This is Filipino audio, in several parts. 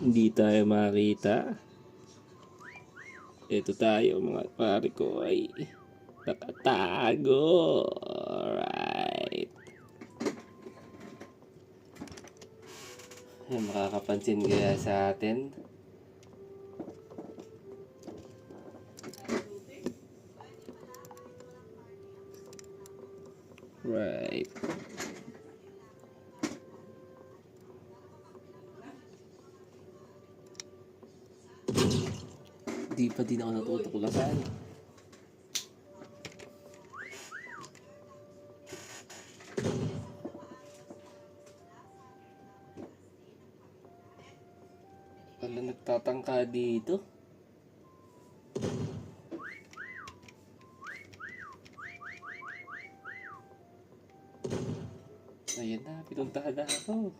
Hindi tayo makita. Ito tayo mga pare ko ay nakatago. Alright. Ay, makakapansin kaya sa atin. Right. Di pa din ako natutuklasan. Wala nagtatangka dito. Ayan na, pinuntahan na ako.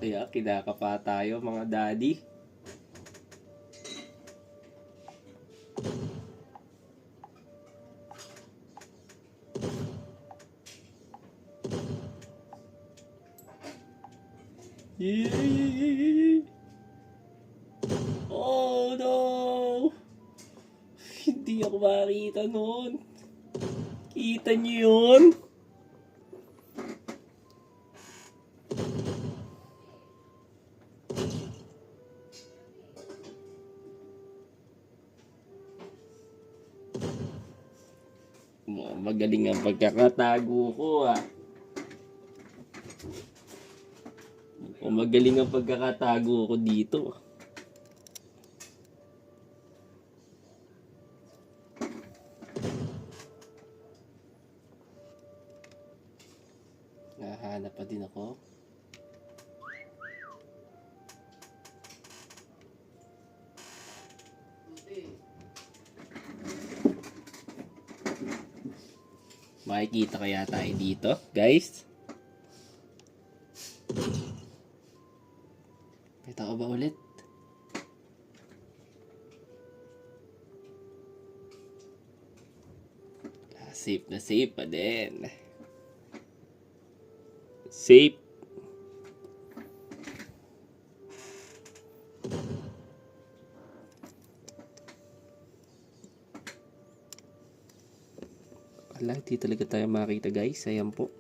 Kaya kinakapa tayo mga daddy. Yay! Oh no! Hindi ako makita nun. Kita niyo yun? Magaling ang pagkakatago ko ah. Magaling ang pagkakatago ko dito. Nahanap pa din ako. Makikita kaya tayo dito, guys? May tao ba ulit? Safe na safe pa din. Safe. Wala, di talaga tayo makita guys. Ayan po.